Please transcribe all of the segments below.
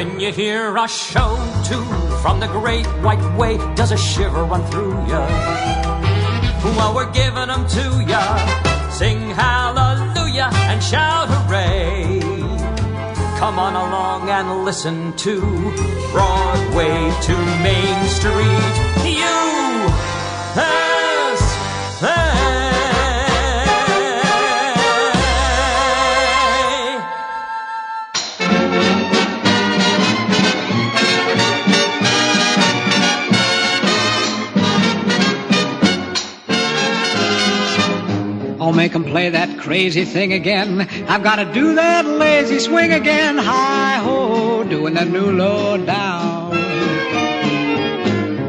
When you hear a show tune from the great white way, does a shiver run through ya? Well, we're giving them to ya. Sing hallelujah and shout hooray. Come on along and listen to Broadway to Main Street. USA. I'll make 'em play that crazy thing again. I've got to do that lazy swing again. Hi-ho, doing that new low down.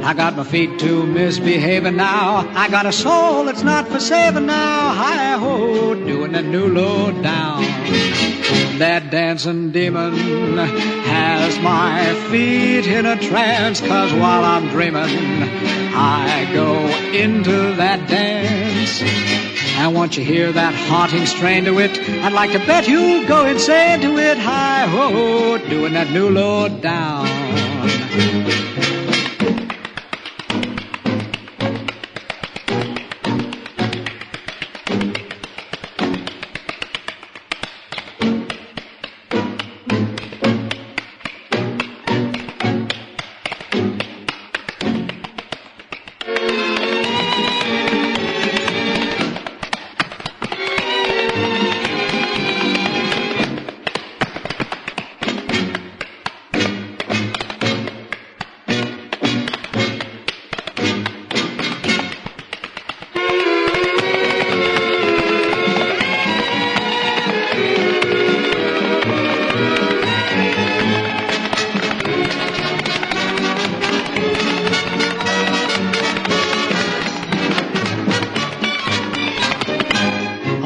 I got my feet to misbehaving now. I got a soul that's not for saving now. Hi-ho, doing that new low down. That dancing demon has my feet in a trance, 'cause while I'm dreaming, I go into that dance. And once you hear that haunting strain to it, I'd like to bet you'll go insane to it. Hi-ho, doing that new low down.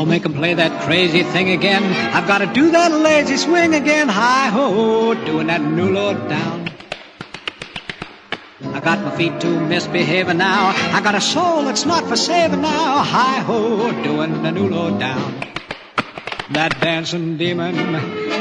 Make 'em play that crazy thing again. I've got to do that lazy swing again. Hi-ho, doing that new low down. I got my feet to misbehaving now. I got a soul that's not for saving now. Hi-ho, doing the new low down. That dancing demon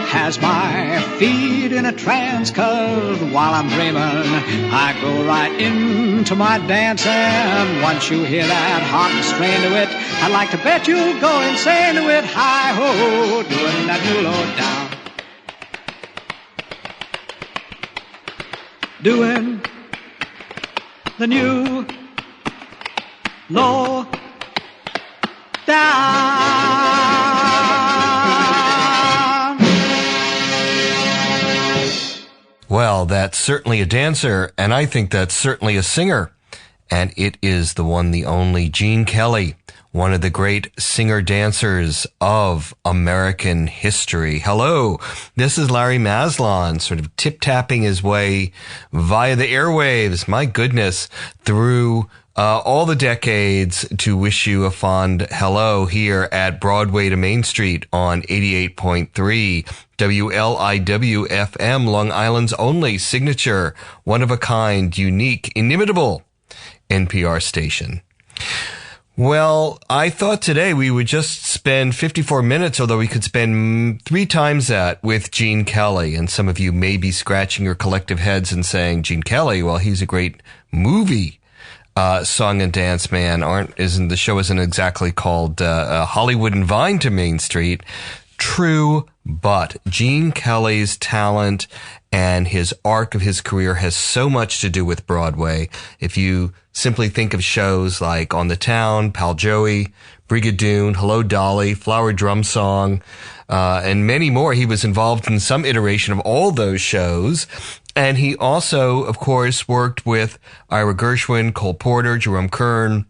has my feet in a trance, 'cause while I'm dreaming, I go right into my dance. And once you hear that hot strain to it, I'd like to bet you'll go insane to it. Hi-ho, doing that new low down. Doing the new low down. Well, that's certainly a dancer, and I think that's certainly a singer. And it is the one, the only Gene Kelly, one of the great singer-dancers of American history. Hello, this is Larry Maslon, sort of tip-tapping his way via the airwaves, my goodness, through all the decades to wish you a fond hello here at Broadway to Main Street on 88.3 WLIW FM, Long Island's only signature, one-of-a-kind, unique, inimitable NPR station. Well, I thought today we would just spend 54 minutes, although we could spend 3 times that with Gene Kelly. And some of you may be scratching your collective heads and saying, Gene Kelly, well, he's a great movie song and dance man. The show isn't exactly called Hollywood and Vine to Main Street. True, but Gene Kelly's talent and his arc of his career has so much to do with Broadway. If you simply think of shows like On the Town, Pal Joey, Brigadoon, Hello Dolly, Flower Drum Song, and many more, he was involved in some iteration of all those shows. And he also, of course, worked with Ira Gershwin, Cole Porter, Jerome Kern,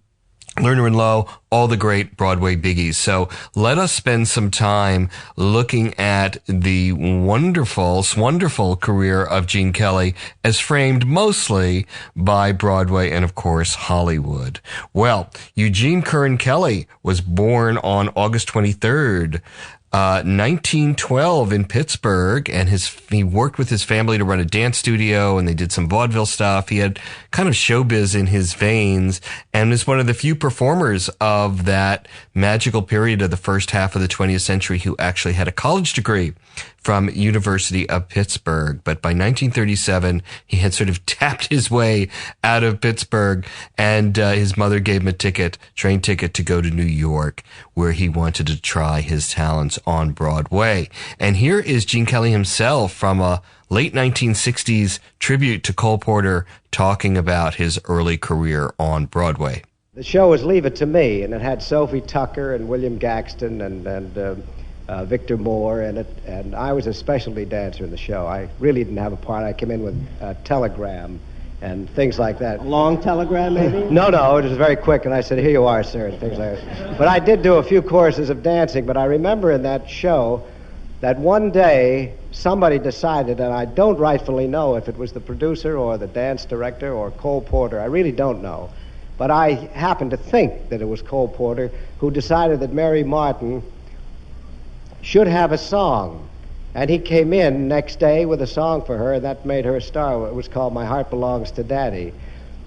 Lerner and Lowe, all the great Broadway biggies. So let us spend some time looking at the wonderful career of Gene Kelly as framed mostly by Broadway and, of course, Hollywood. Well, Eugene Kern Kelly was born on August 23rd, 1912 in Pittsburgh, and he worked with his family to run a dance studio, and they did some vaudeville stuff. He had kind of showbiz in his veins and is one of the few performers of of that magical period of the first half of the 20th century who actually had a college degree from University of Pittsburgh. But by 1937, he had sort of tapped his way out of Pittsburgh, and his mother gave him a train ticket to go to New York, where he wanted to try his talents on Broadway. And here is Gene Kelly himself from a late 1960s tribute to Cole Porter talking about his early career on Broadway. The show was Leave It to Me, and it had Sophie Tucker and William Gaxton and Victor Moore in it, and I was a specialty dancer in the show. I really didn't have a part. I came in with a telegram and things like that. A long telegram, maybe? No, it was very quick, and I said, "Here you are, sir," and things like that. But I did do a few choruses of dancing, but I remember in that show that one day somebody decided, and I don't rightfully know if it was the producer or the dance director or Cole Porter, I really don't know, but I happen to think that it was Cole Porter who decided that Mary Martin should have a song. And he came in next day with a song for her, and that made her a star. It was called My Heart Belongs to Daddy.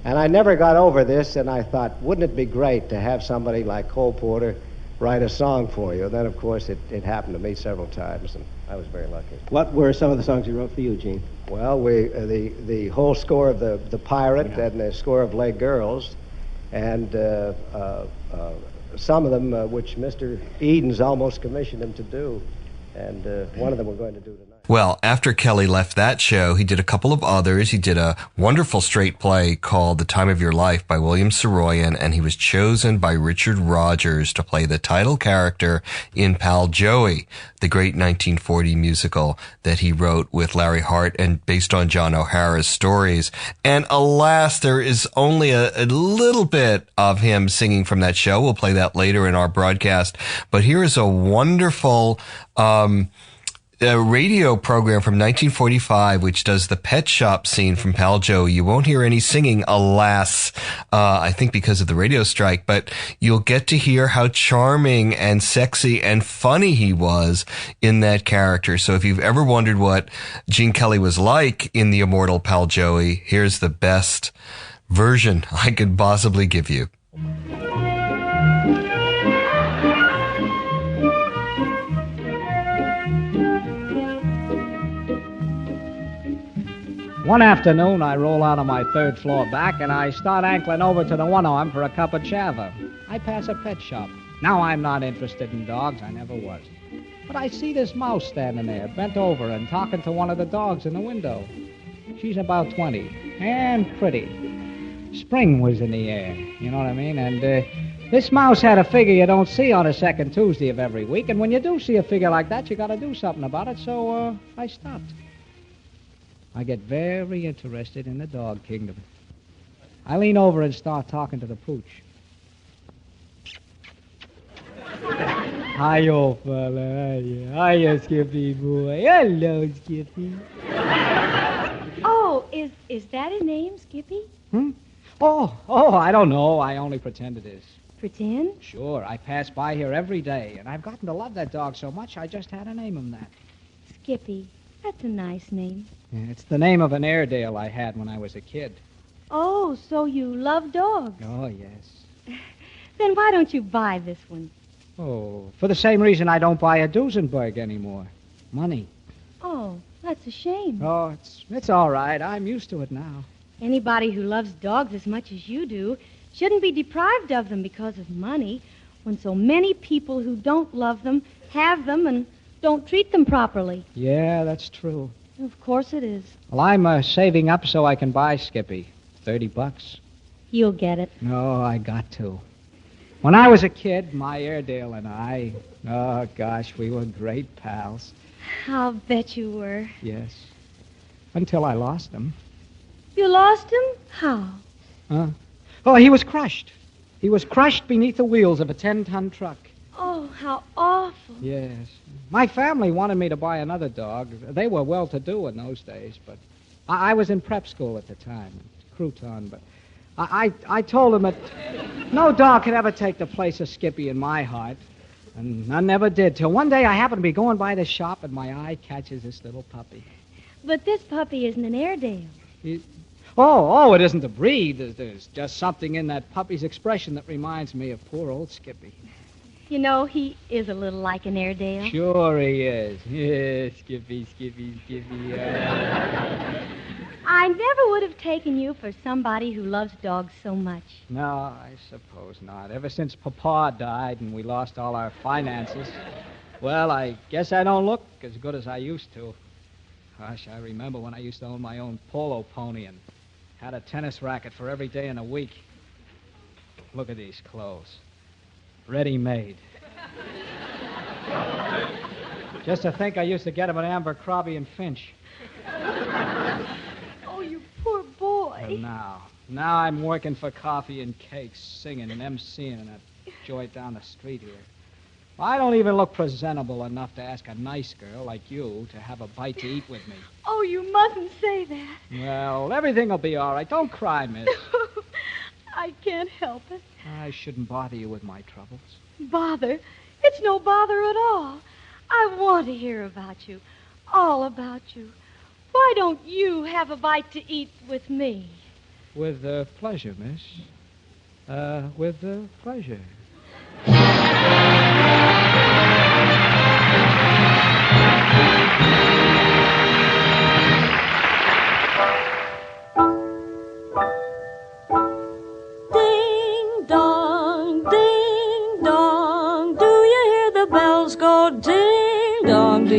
And I never got over this, and I thought, wouldn't it be great to have somebody like Cole Porter write a song for you? And then, of course, it happened to me several times, and I was very lucky. What were some of the songs you wrote for you, Gene? Well, the whole score of the Pirate and the score of Les Girls, and some of them which Mr. Edens almost commissioned him to do, and one of them we're going to do tonight. Well, after Kelly left that show, he did a couple of others. He did a wonderful straight play called The Time of Your Life by William Saroyan, and he was chosen by Richard Rodgers to play the title character in Pal Joey, the great 1940 musical that he wrote with Larry Hart and based on John O'Hara's stories. And alas, there is only a little bit of him singing from that show. We'll play that later in our broadcast. But here is a wonderful a radio program from 1945, which does the pet shop scene from Pal Joey. You won't hear any singing, alas, I think because of the radio strike, but you'll get to hear how charming and sexy and funny he was in that character. So if you've ever wondered what Gene Kelly was like in the immortal Pal Joey, here's the best version I could possibly give you. One afternoon, I roll out of my third floor back, and I start ankling over to the one arm for a cup of chava. I pass a pet shop. Now, I'm not interested in dogs. I never was. But I see this mouse standing there, bent over and talking to one of the dogs in the window. She's about 20, and pretty. Spring was in the air, you know what I mean? And this mouse had a figure you don't see on a second Tuesday of every week, and when you do see a figure like that, you got to do something about it, so I stopped. I get very interested in the dog kingdom. I lean over and start talking to the pooch. Hi, old fella. Hiya, Skippy boy. Hello, Skippy. Oh, is that a name, Skippy? Oh, I don't know. I only pretend it is. Pretend? Sure. I pass by here every day, and I've gotten to love that dog so much I just had to name him that. Skippy. That's a nice name. Yeah, it's the name of an Airedale I had when I was a kid. Oh, so you love dogs. Oh, yes. Then why don't you buy this one? Oh, for the same reason I don't buy a Duesenberg anymore. Money. Oh, that's a shame. Oh, it's all right. I'm used to it now. Anybody who loves dogs as much as you do shouldn't be deprived of them because of money, when so many people who don't love them have them and don't treat them properly. Yeah, that's true. Of course it is. Well, I'm saving up so I can buy Skippy. $30. You'll get it. No, I got to. When I was a kid, my Airedale and I, oh, gosh, we were great pals. I'll bet you were. Yes. Until I lost him. You lost him? How? Oh, he was crushed. He was crushed beneath the wheels of a 10-ton truck. Oh, how awful. Yes. My family wanted me to buy another dog. They were well-to-do in those days, but I was in prep school at the time, Crouton, but I told them that no dog could ever take the place of Skippy in my heart, and I never did, till one day I happened to be going by the shop, and my eye catches this little puppy. But this puppy isn't an Airedale. Oh, it isn't the breed. There's just something in that puppy's expression that reminds me of poor old Skippy. You know, he is a little like an Airedale. Sure he is. Yeah, Skippy. I never would have taken you for somebody who loves dogs so much. No, I suppose not. Ever since Papa died and we lost all our finances, well, I guess I don't look as good as I used to. Gosh, I remember when I used to own my own polo pony and had a tennis racket for every day in a week. Look at these clothes. Ready-made. Just to think I used to get them at Abercrombie and Finch. Oh, you poor boy. And now I'm working for coffee and cakes, singing and emceeing in that joint down the street here. I don't even look presentable enough to ask a nice girl like you to have a bite to eat with me. Oh, you mustn't say that. Well, everything will be all right. Don't cry, miss. I can't help it. I shouldn't bother you with my troubles. Bother? It's no bother at all. I want to hear about you. All about you. Why don't you have a bite to eat with me? With pleasure, miss. With pleasure. Ding dong, ding dong. Do you hear the bells go ding dong? Do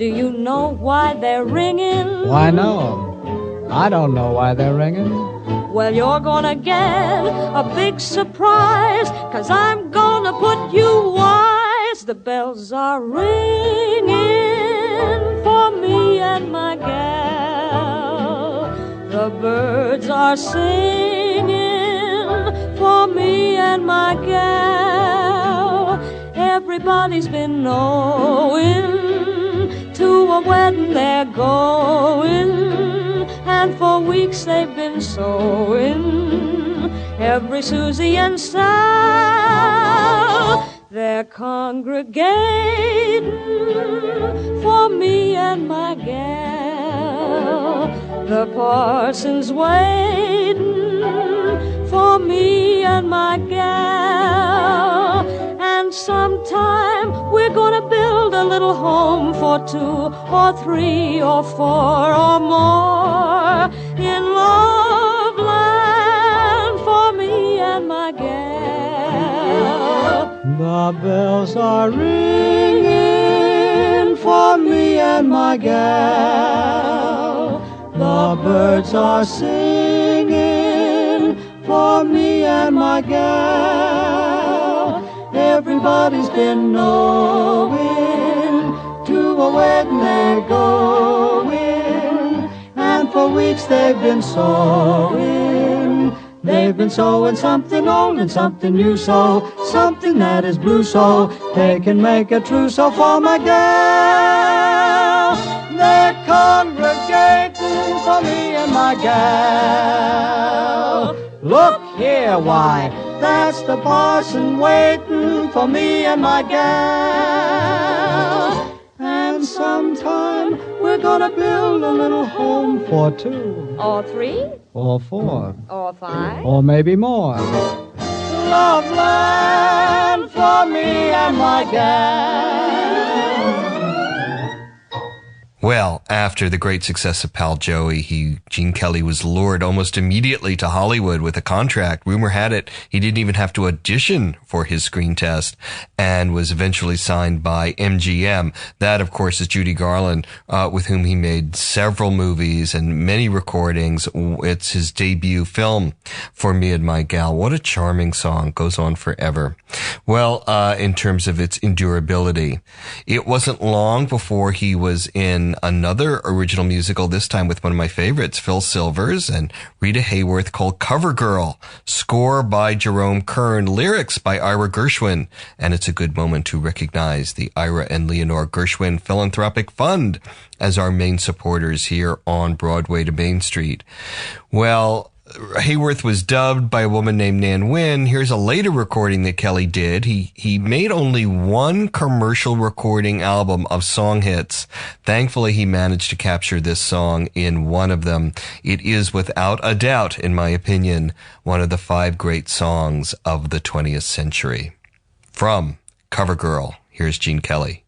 you know why they're ringing? Why, no. I don't know why they're ringing. Well, you're gonna get a big surprise, 'cause I'm gonna put you wise. The bells are ringing for me and my gal. The birds are singing for me and my gal. Everybody's been knowing to a wedding they're going, and for weeks they've been sewing. Every Susie and Sal, they're congregating for me and my gal. The parson's waiting for me and my gal. And sometime we're gonna build a little home for 2 or 3 or 4 or more in love land for me and my gal. The bells are ringing for me and my gal. The birds are singing for me and my gal. Everybody's been knowing to a wedding they're going, and for weeks they've been sewing. They've been sewing something old and something new, so something that is blue, so they can make a trousseau for my gal. They're congregating for me and my gal. Look here, why, that's the parson waiting for me and my gal. And sometime we're gonna build a little home for 2 Or 3 or 4 or 5. or maybe more. Love land for me and my gal. Well, after the great success of Pal Joey, Gene Kelly was lured almost immediately to Hollywood with a contract. Rumor had it he didn't even have to audition for his screen test, and was eventually signed by MGM. That, of course, is Judy Garland, with whom he made several movies and many recordings. It's his debut film, For Me and My Gal. What a charming song. Goes on forever. Well, in terms of its endurability, it wasn't long before he was in another original musical, this time with one of my favorites, Phil Silvers and Rita Hayworth, called Cover Girl. Score by Jerome Kern, lyrics by Ira Gershwin. And it's a good moment to recognize the Ira and Leonore Gershwin Philanthropic Fund as our main supporters here on Broadway to Main Street. Well, Hayworth was dubbed by a woman named Nan Wynn. Here's a later recording that Kelly did. He made only one commercial recording album of song hits. Thankfully, he managed to capture this song in one of them. It is without a doubt, in my opinion, one of the 5 great songs of the 20th century. From CoverGirl, here's Gene Kelly.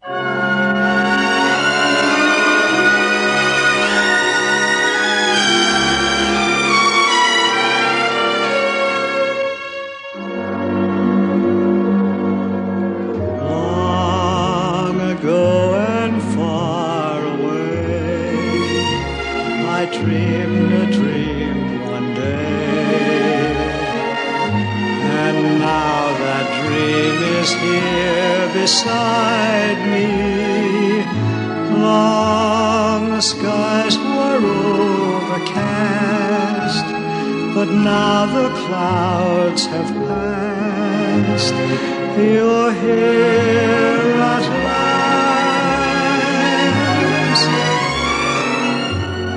Dreamed a dream one day, and now that dream is here beside me. Long the skies were overcast, but now the clouds have passed. You're here at last.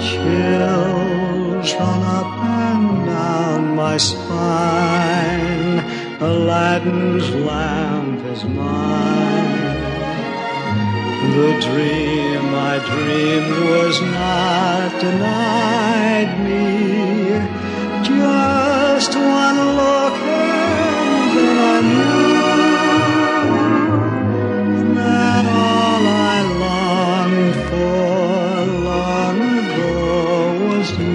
Chills run up and down my spine. Aladdin's lamp is mine. The dream I dreamed was not denied me. Just one look and then I knew that all I longed for long ago was you.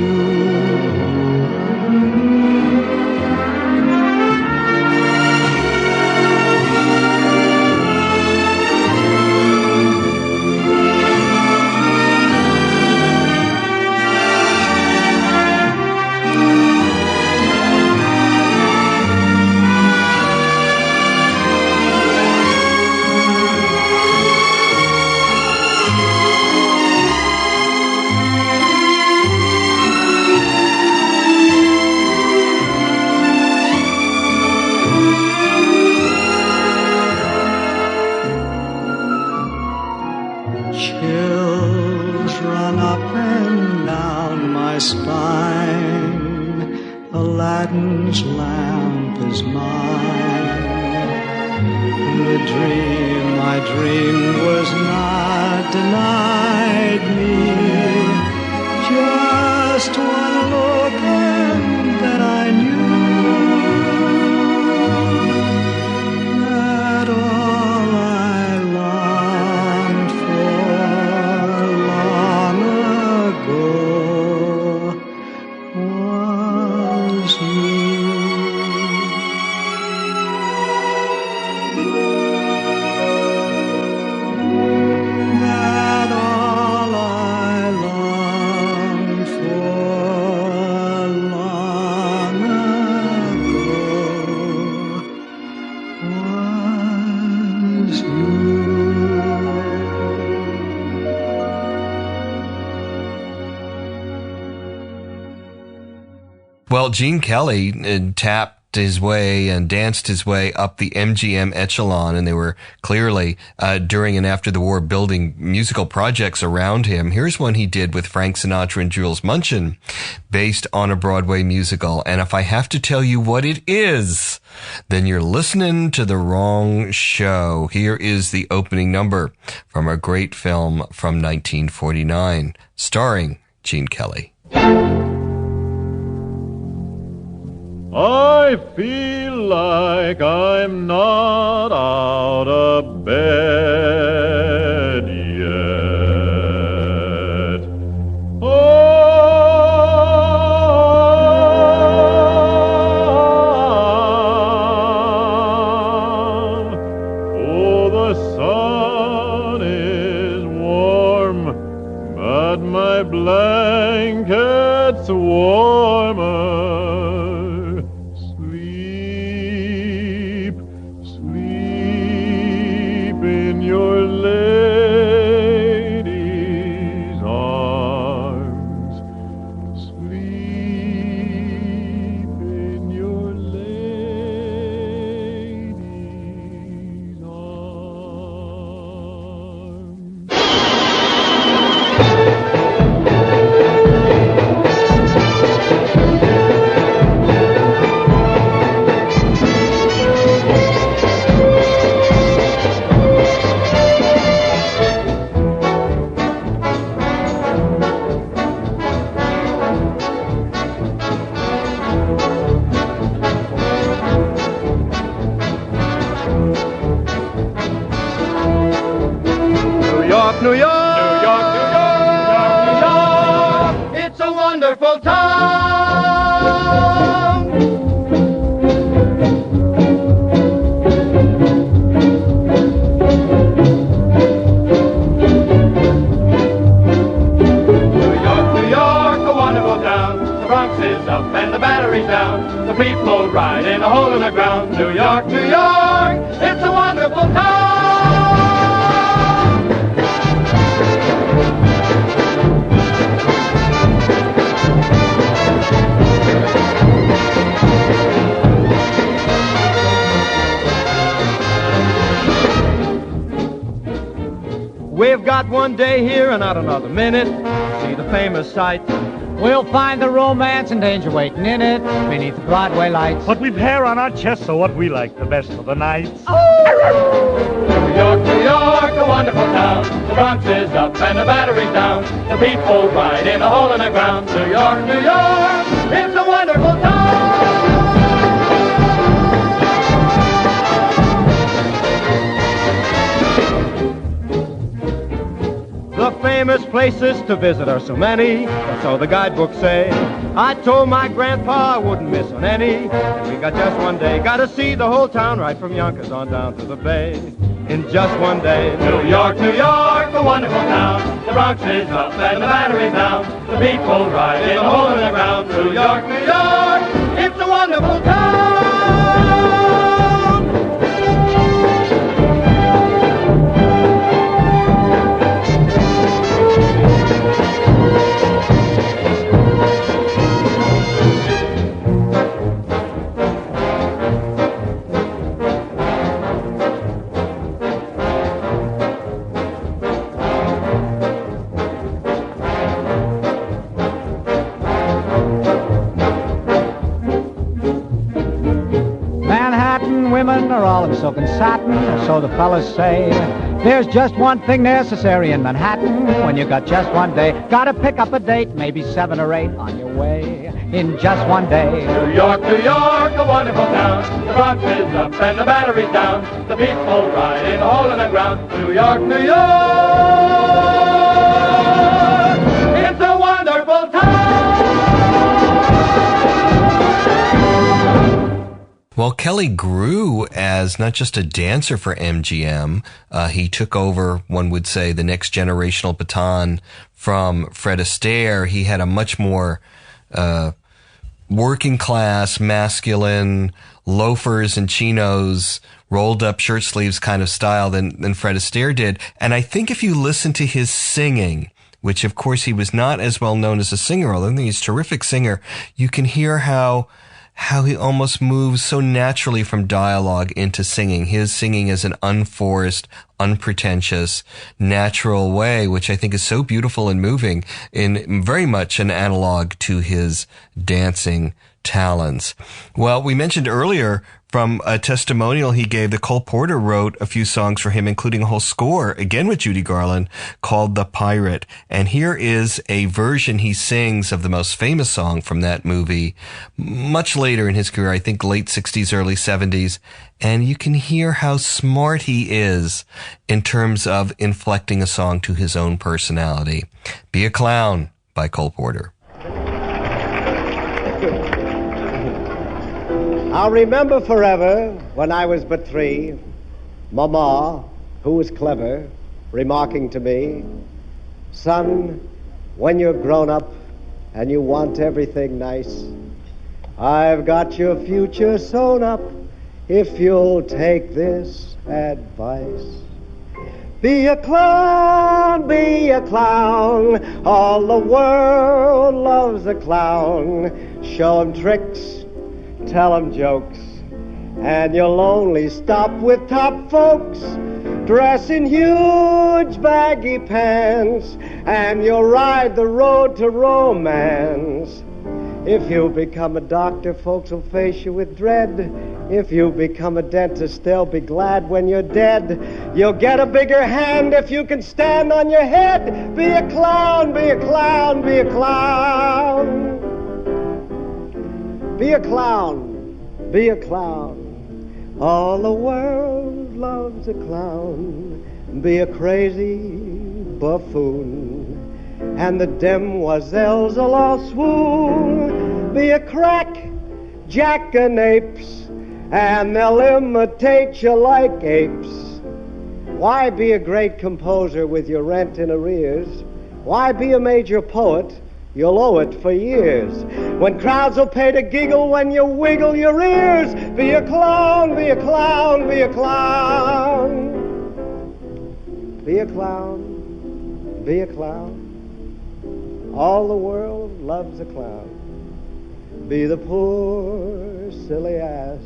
Chills run up and down my spine. Aladdin's lamp is mine. The dream I dreamed was not denied me. Just one look and then I knew that all I longed for long ago was you. That all I longed for long ago was you. Well, Gene Kelly tapped his way and danced his way up the MGM echelon, and they were clearly, during and after the war, building musical projects around him. Here's one he did with Frank Sinatra and Jules Munchin, based on a Broadway musical. And if I have to tell you what it is, then you're listening to the wrong show. Here is the opening number from a great film from 1949, starring Gene Kelly. I feel like I'm not out of bed yet. Oh, the sun is warm, but my blanket's warmer. Sleep in your lady's arms. Sleep in your lady's arms. York, New York. New York, New York, New York, New York. It's a wonderful town. Up and the battery's down. The people ride in a hole in the ground. New York, New York, it's a wonderful town. We've got one day here and not another minute. See the famous sights. We'll find the romance and danger waiting in it beneath the Broadway lights. But we've hair on our chests, so what we like the best for the nights. New York, New York, a wonderful town. The Bronx is up and the battery's down. The people ride in a hole in the ground. New York, New York, it's a wonderful town. The famous places to visit are so many, or so the guidebooks say. I told my grandpa I wouldn't miss on any, and we got just one day. Gotta see the whole town right from Yonkers on down to the Bay. In just one day. New York, New York, a wonderful town. The Bronx is up and the battery's down. The people ride in a hole in the ground. New York, New York, it's a wonderful town. Women are all in silk and satin, or so the fellas say. There's just one thing necessary in Manhattan when you got just one day. Gotta pick up a date, maybe 7 or 8 on your way in just one day. New York, New York, a wonderful town. The Bronx is up and the battery's down. The people ride in a hole in the ground. New York, New York, it's a wonderful town. Well, Kelly grew as not just a dancer for MGM. He took over, one would say, the next generational baton from Fred Astaire. He had a much more working class, masculine, loafers and chinos, rolled up shirt sleeves kind of style than Fred Astaire did. And I think if you listen to his singing, which of course he was not as well known as a singer, although I think he's a terrific singer, you can hear how he almost moves so naturally from dialogue into singing. His singing is an unforced, unpretentious, natural way, which I think is so beautiful and moving, in very much an analog to his dancing talents. Well, we mentioned earlier from a testimonial he gave that Cole Porter wrote a few songs for him, including a whole score, again with Judy Garland, called The Pirate. And here is a version he sings of the most famous song from that movie, much later in his career, I think late 60s, early 70s. And you can hear how smart he is in terms of inflecting a song to his own personality. Be a Clown by Cole Porter. I'll remember forever when I was but 3, Mama, who was clever, remarking to me, "Son, when you're grown up and you want everything nice, I've got your future sewn up if you'll take this advice. Be a clown, be a clown, all the world loves a clown. Show 'em tricks, tell 'em jokes, and you'll only stop with top folks. Dress in huge baggy pants, and you'll ride the road to romance. If you become a doctor, folks will face you with dread. If you become a dentist, they'll be glad when you're dead. You'll get a bigger hand if you can stand on your head. Be a clown, be a clown, be a clown. Be a clown, be a clown. All the world loves a clown. Be a crazy buffoon, and the demoiselles will all swoon. Be a crack jackanapes, and they'll imitate you like apes. Why be a great composer with your rent in arrears? Why be a major poet? You'll owe it for years. When crowds will pay to giggle when you wiggle your ears. Be a clown, be a clown, be a clown. Be a clown, be a clown. All the world loves a clown. Be the poor, silly ass,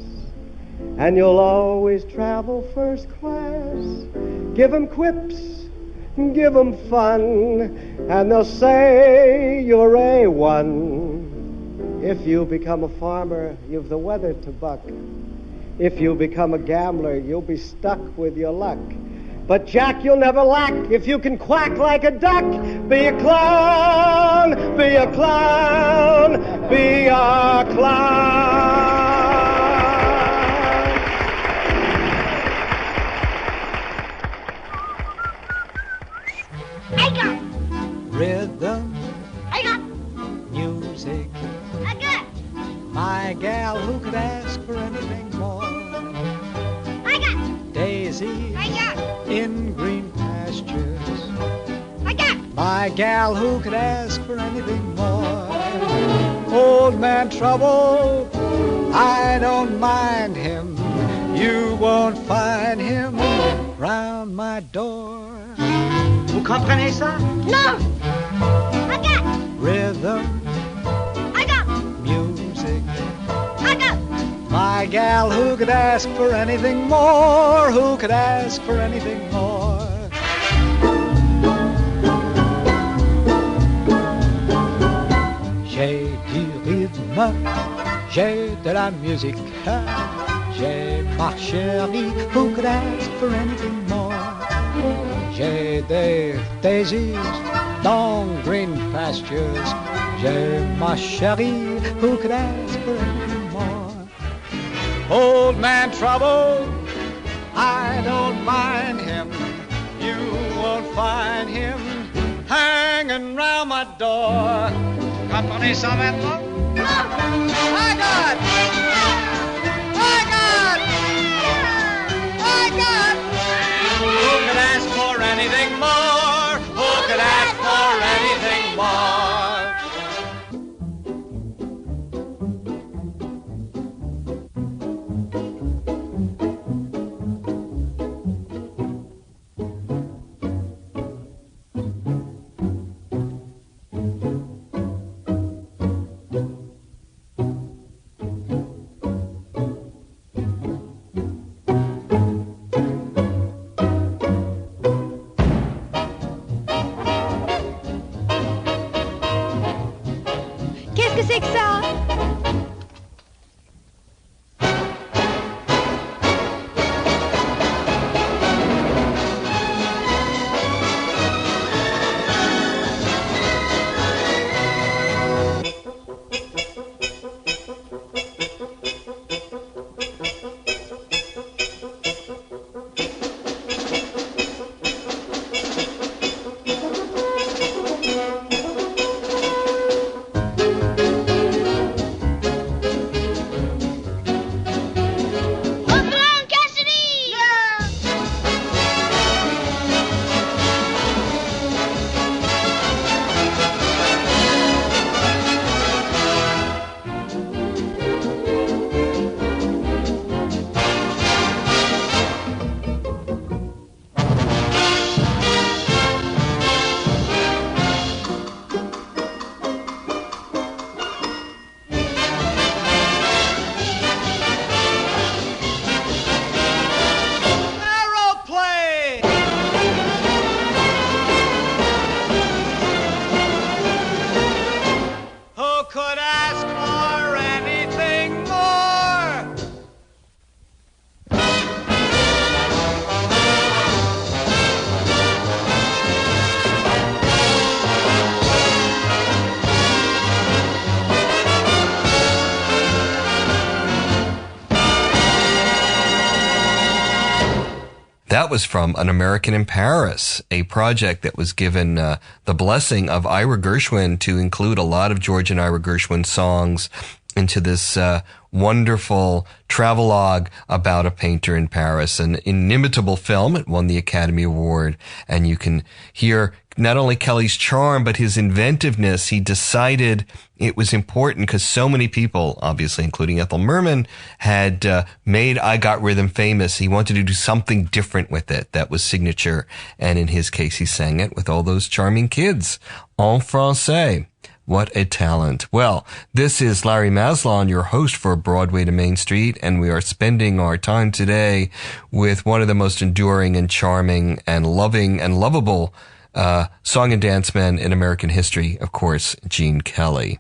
and you'll always travel first class. Give 'em quips, give 'em fun, and they'll say you're A1. If you become a farmer, you've the weather to buck. If you become a gambler, you'll be stuck with your luck. But Jack, you'll never lack if you can quack like a duck. Be a clown, be a clown, be a clown. I got Rhythm, I got music, I got my gal, who could ask for anything more? I got Daisy I got in green pastures, I got my gal, who could ask for anything more? Old man Trouble, I don't mind him. You won't find him round my door. Vous comprenez ça? No. I got Rhythm, I got music, I got my gal, who could ask for anything more? Who could ask for anything more? J'ai du rythme, j'ai de la musique, j'ai ma chérie, who could ask for anything more? J'ai des daisies dans green pastures, j'ai ma chérie, who could ask for anything more? Old man Trouble, I don't mind him. You won't find him hanging round my door. Comprenez ça maintenant? I got! Who could ask for anything more? Who could ask for anything more? that was from An American in Paris, a project that was given the blessing of Ira Gershwin to include a lot of George and Ira Gershwin songs into this wonderful travelogue about a painter in Paris. An inimitable film. It won the Academy Award. And you can hear not only Kelly's charm, but his inventiveness. He decided it was important because so many people, obviously including Ethel Merman, had made I Got Rhythm famous. He wanted to do something different with it that was signature. And in his case, he sang it with all those charming kids en français. What a talent. Well, this is Larry Maslon, your host for Broadway to Main Street, and we are spending our time today with one of the most enduring and charming and loving and lovable song and dance men in American history, of course, Gene Kelly.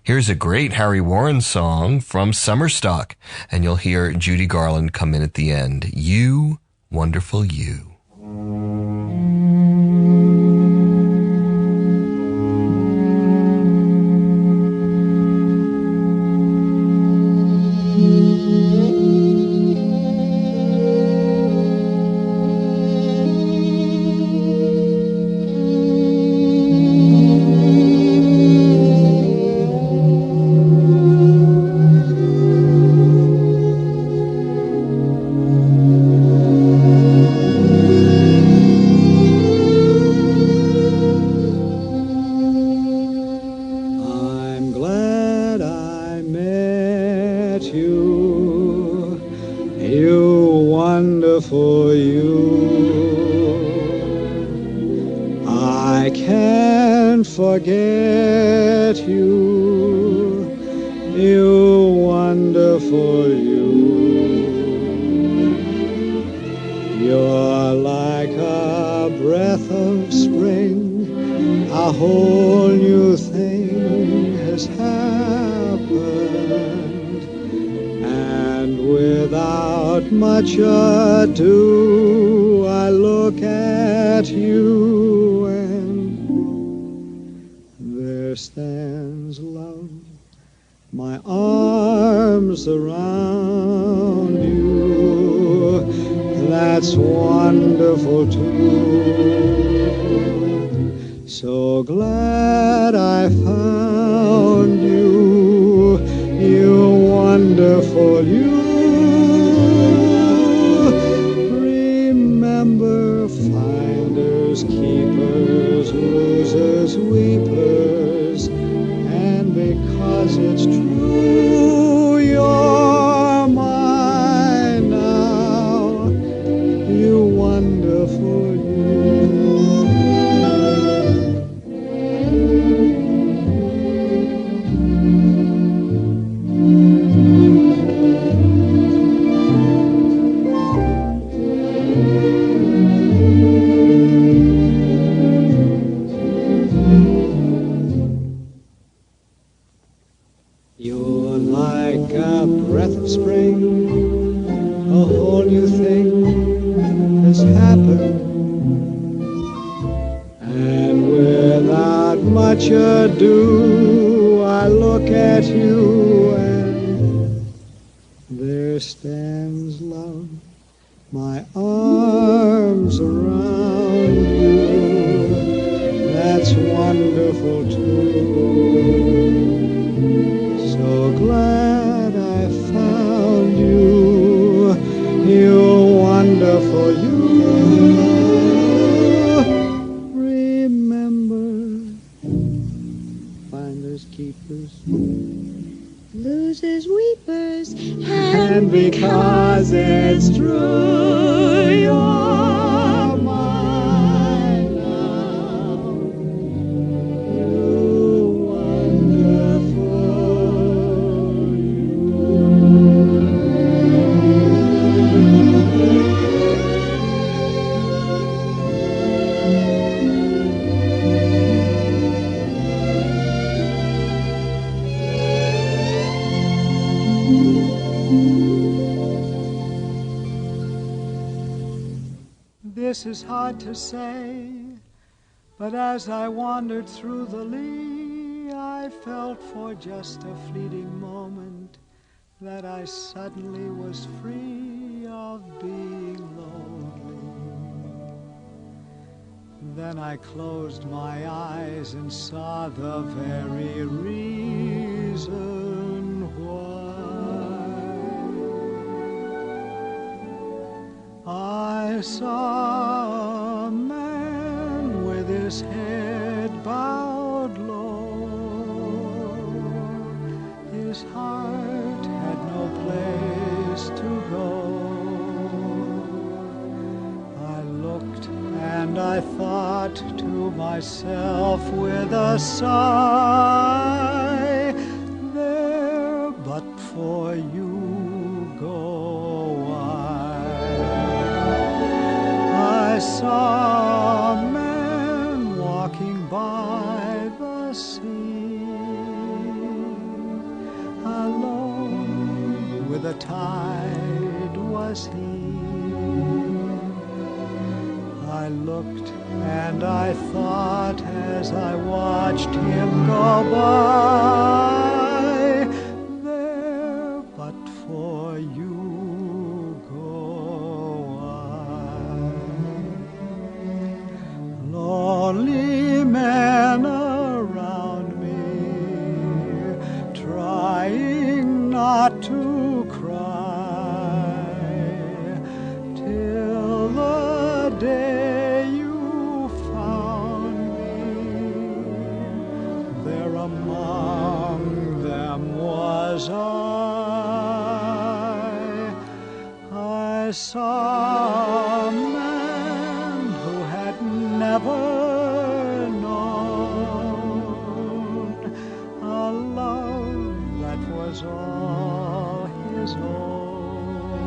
Here's a great Harry Warren song from Summer Stock, and you'll hear Judy Garland come in at the end. You, Wonderful You. Forget you, you wonderful you. You're like a breath of spring, a whole new thing has happened, and without much ado, I look at you and there stands love, my arms around you. That's wonderful too. So glad I found you, you wonderful you. Remember, finders, keepers, losers, weepers, and because it's true, you're mine now, you wonderful you. You're like a breath of spring, a whole new thing has happened, and without much ado, I look at you and there stands love, my arms around you. That's wonderful too. So glad I found you, you wonderful you. Remember, finders, keepers, Losers, weepers, and because it's true, you're mine now, you wonderful This is hard to say, but as I wandered through the Lee, I felt for just a fleeting moment that I suddenly was free of being lonely. Then I closed my eyes and saw the very reason why. I saw a man with his head bowed low. His heart had no place to go. And I thought to myself with a sigh, there but for you go I saw a man walking by the sea, alone with the tide was he. I looked and I thought as I watched him go by, there but for you go I. Lonely men around me, trying not to cry, till the day I saw a man who had never known a love that was all his own.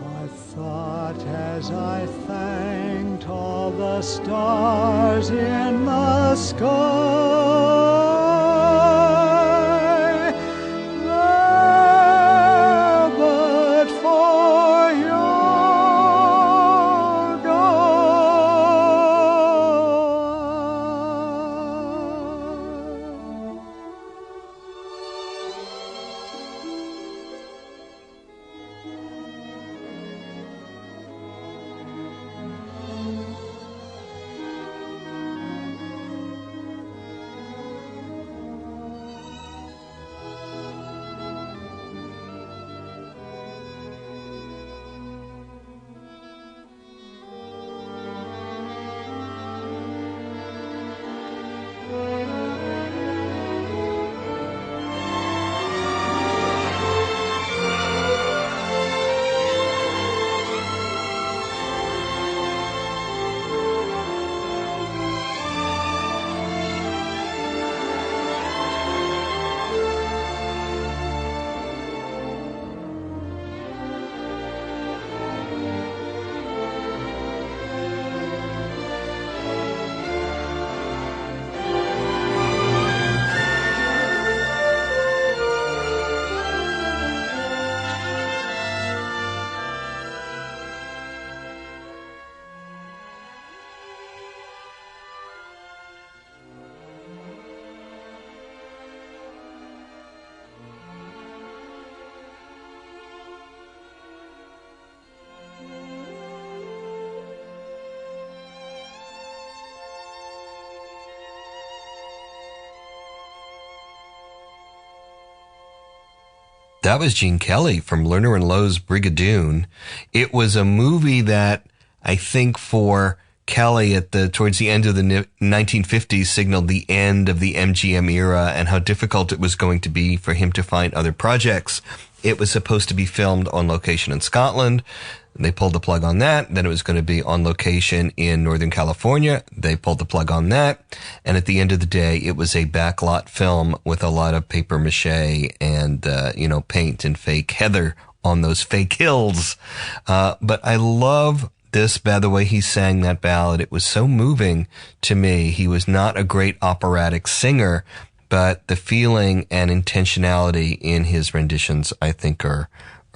I thought as I thanked all the stars in the sky, That was Gene Kelly from Lerner and Loewe's Brigadoon. It was a movie that I think for Kelly towards the end of the 1950s signaled the end of the MGM era and how difficult it was going to be for him to find other projects. It was supposed to be filmed on location in Scotland. They pulled the plug on that. Then it was going to be on location in Northern California. They pulled the plug on that. And at the end of the day, it was a backlot film with a lot of paper mache and, paint and fake heather on those fake hills. But I love this, by the way he sang that ballad. It was so moving to me. He was not a great operatic singer, but the feeling and intentionality in his renditions, I think, are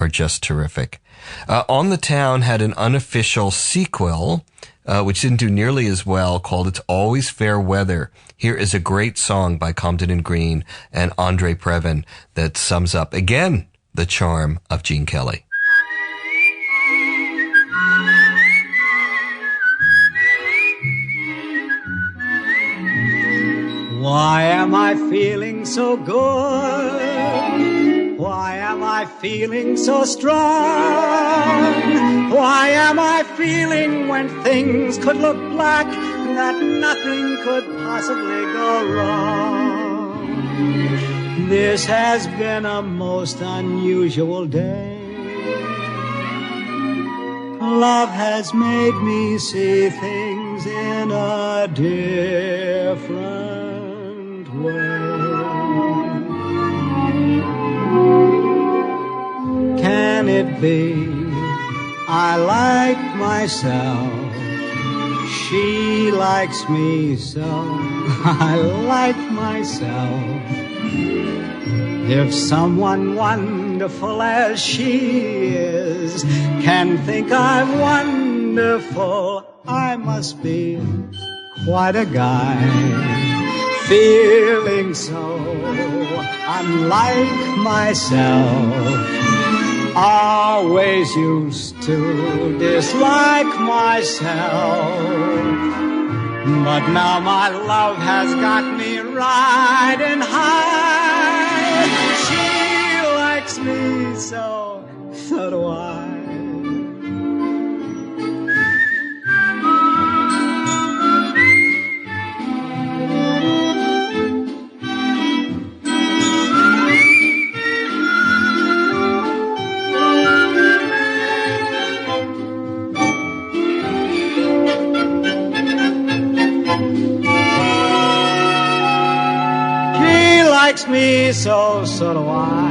just terrific. On the Town had an unofficial sequel, which didn't do nearly as well, called It's Always Fair Weather. Here is a great song by Comden and Green and Andre Previn that sums up, again, the charm of Gene Kelly. I feeling so good? Why am I feeling so strong? Why am I feeling when things could look black that nothing could possibly go wrong? This has been a most unusual day. Love has made me see things in a different way. Can it be I like myself? She likes me so. I like myself. If someone wonderful as she is can think I'm wonderful, I must be quite a guy. Feeling so unlike myself. Always used to dislike myself. But now my love has got me riding high. She likes me so, so do I. Likes me so, so do I.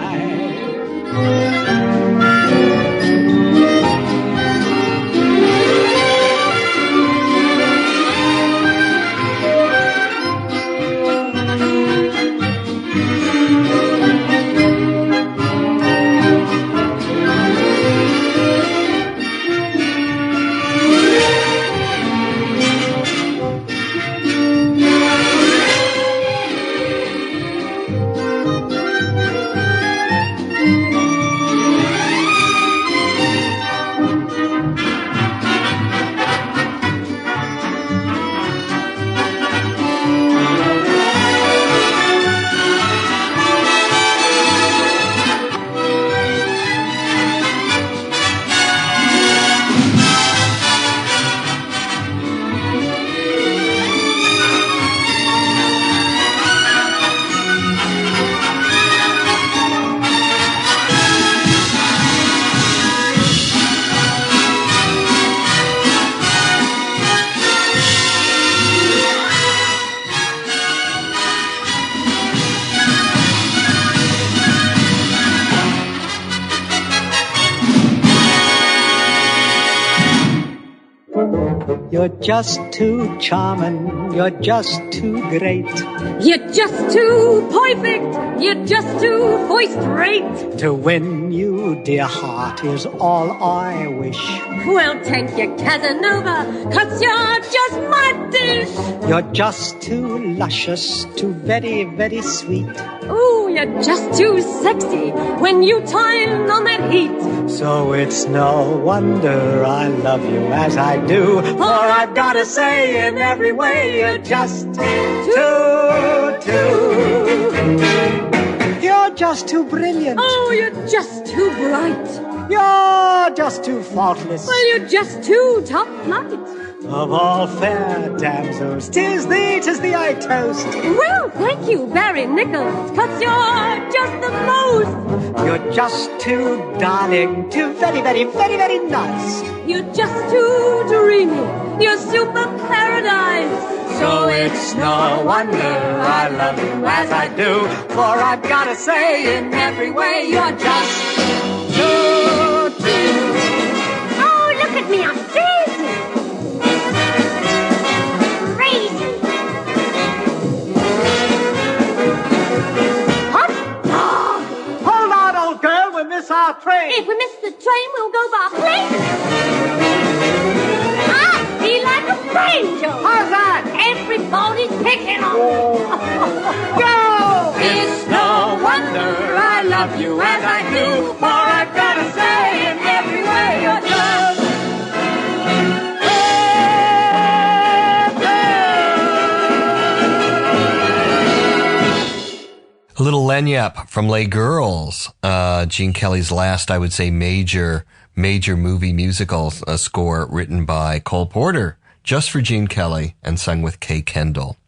You're just too charming, you're just too great. You're just too perfect, you're just too first rate. To win you, dear heart, is all I wish. Well, thank you, Casanova, 'cause you're just my dish. You're just too luscious, too very, very sweet. Ooh, you're just too sexy when you turn on that heat. So it's no wonder I love you as I do, for I've got to say in every way you're just too. You're just too brilliant. Oh, you're just too bright. You're just too faultless. Well, you're just too top flight. Of all fair damsels, 'tis thee I toast. Well, thank you, Barry Nichols, 'cause you're just the most. You're just too darling, too very, very, very, very nice. You're just too dreamy, you're super paradise. So it's no wonder I love you as I do, for I've got to say in every way you're just too. Oh, look at me, I'm crazy. Crazy. Hot dog. Hold on, old girl, we'll miss our train. If we miss the train, we'll go by plane. I feel like a stranger. How's that? Everybody's picking on me. Go! It's no wonder I love you as I do, for I've got to say in every way you're just. Lagniappe from Les Girls, Gene Kelly's last, I would say, major movie musical score written by Cole Porter, just for Gene Kelly, and sung with Kay Kendall.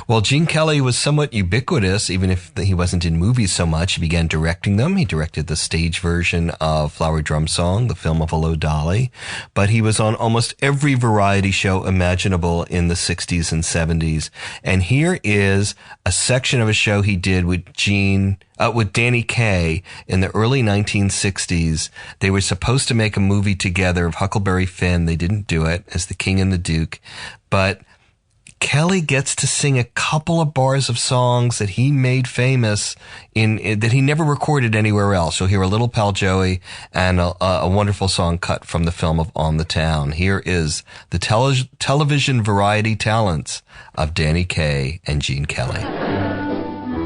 Well, Gene Kelly was somewhat ubiquitous, even if he wasn't in movies so much. He began directing them. He directed the stage version of Flower Drum Song, the film of Hello, Dolly. But he was on almost every variety show imaginable in the 60s and 70s. And here is a section of a show he did with Danny Kaye in the early 1960s. They were supposed to make a movie together of Huckleberry Finn. They didn't do it, as The King and the Duke. But Kelly gets to sing a couple of bars of songs that he made famous that he never recorded anywhere else. You'll hear a little Pal Joey and a wonderful song cut from the film of On the Town. Here is the television variety talents of Danny Kaye and Gene Kelly.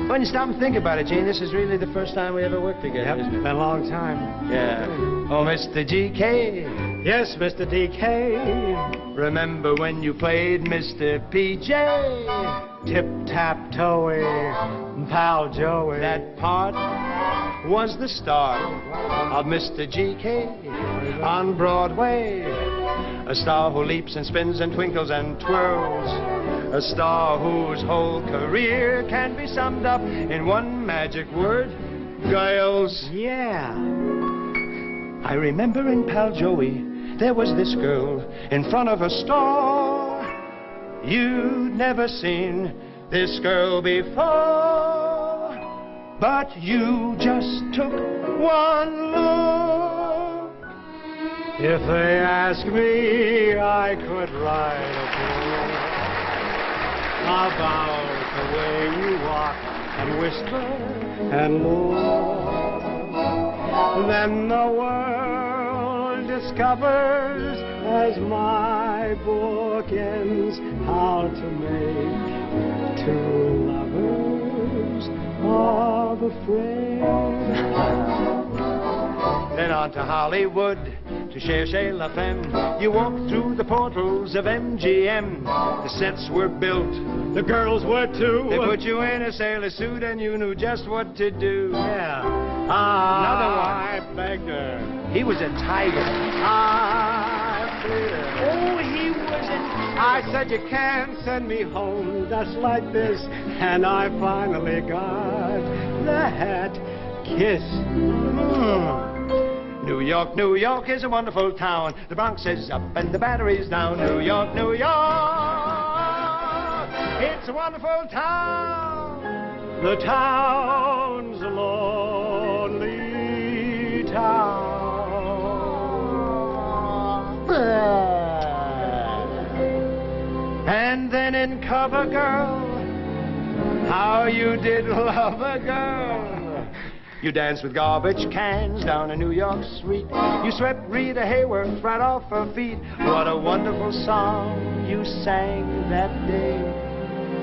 When you stop and think about it, Gene, this is really the first time we ever worked together, Yep, isn't it? been a long time. Yeah. Oh, Mr. G.K. Yes, Mr. D.K. Remember when you played Mr. P.J.? Tip-tap-toey, Pal Joey. That part was the start of Mr. G.K. on Broadway. A star who leaps and spins and twinkles and twirls. A star whose whole career can be summed up in one magic word: girls. Yeah. I remember in Pal Joey, there was this girl in front of a store. You'd never seen this girl before, but you just took one look. If they ask me, I could write a book about the way you walk and whisper and look. Then the world discovers, as my book ends, how to make two lovers of a friend. Then on to Hollywood to chercher la femme. You walked through the portals of MGM. The sets were built, The girls were too. they put you in a sailor suit and you knew just what to do. Yeah. Another one. I begged her. He was a tiger. I pleaded her. Oh, he was a... I said, you can't send me home just like this. And I finally got that kiss. New York, New York is a wonderful town. The Bronx is up and the Battery's down. New York, New York, it's a wonderful town. The town's a lonely town. And then in Cover Girl, how you did love a girl. You danced with garbage cans down a New York street. You swept Rita Hayworth right off her feet. What a wonderful song you sang that day.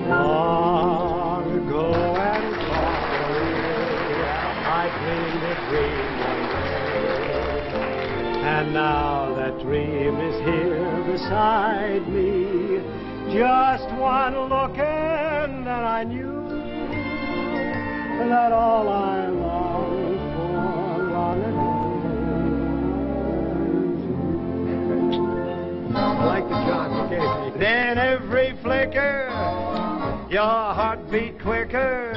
Long ago and far away, I dreamed a dream one day. And now that dream is here beside me. Just one look and then I knew that all I longed for long ago. I like the John. Okay. Then every flicker, your heart beat quicker.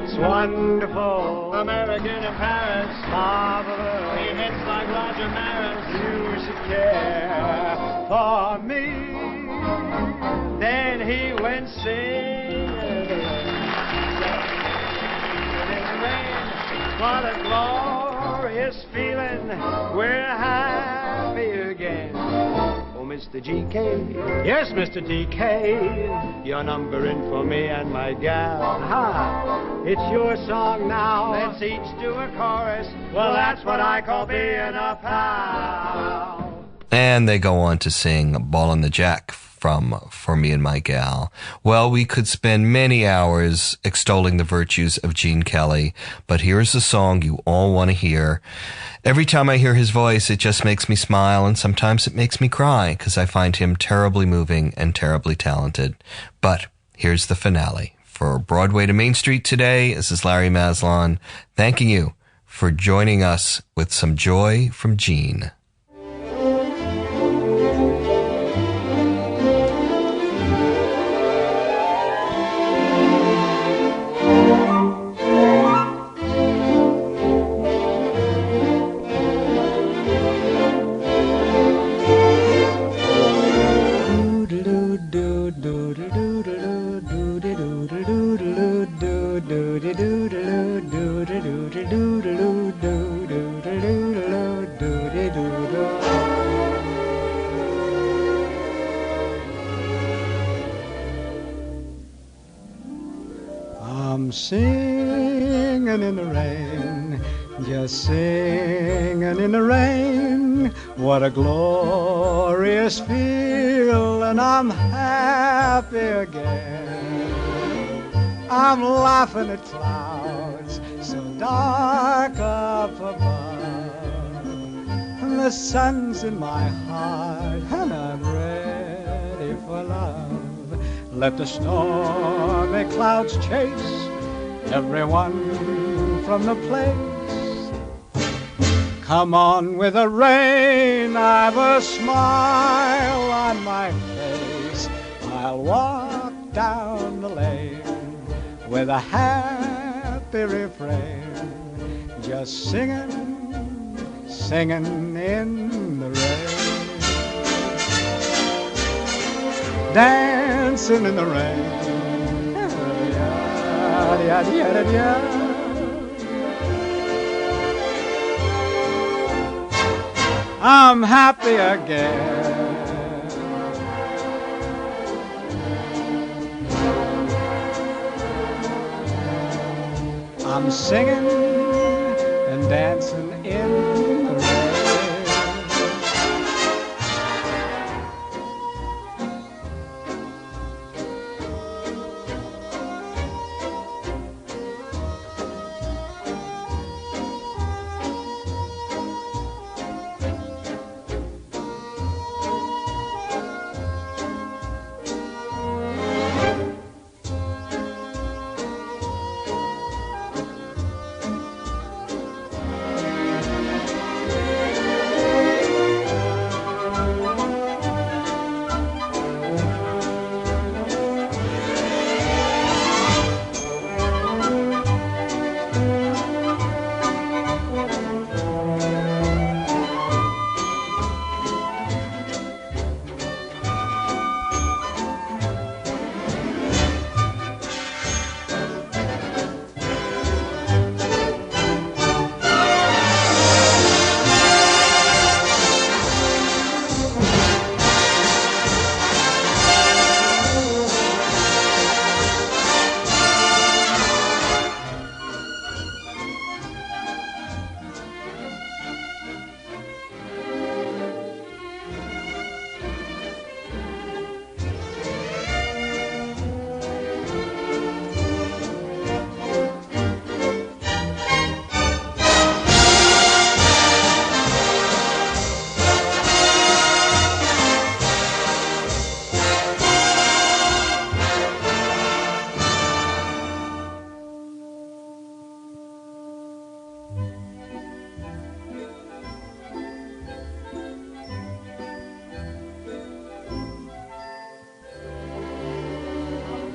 It's wonderful. American in Paris, Marvelous. he hits like Roger Maris. You should care for me. Then he went singing. What a glorious feeling. We're happy again. Oh, Mr. G.K. Yes, Mr. D.K. Your number in for me and my gal. Aha, it's your song now. Let's each do a chorus. Well, that's what I call being a pal. And they go on to sing Ballin' the Jack from For Me and My Gal. Well, we could spend many hours extolling the virtues of Gene Kelly, but here's the song you all want to hear. Every time I hear his voice, it just makes me smile, and sometimes it makes me cry, because I find him terribly moving and terribly talented. But here's the finale. for Broadway to Main Street today. This is Larry Maslon thanking you for joining us with some joy from Gene. I'm singing in the rain, just singing in the rain. What a glorious feel, and I'm happy again. I'm laughing at clouds so dark up above, and the sun's in my heart, and I'm ready for love. Let the stormy clouds chase everyone from the place. Come on with the rain, I've a smile on my face. I'll walk down the lane with a happy refrain, just singing, singing in the rain. Dancing in the rain. I'm happy again. I'm singing and dancing in the rain.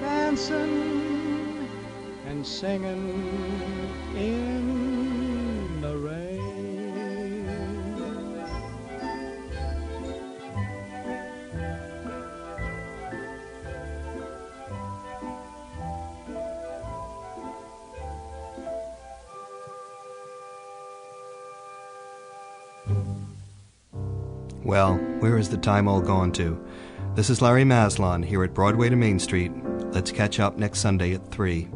Dancing and singing in the rain. Well, where has the time all gone to? This is Larry Maslon here at Broadway to Main Street. Let's catch up next Sunday at 3.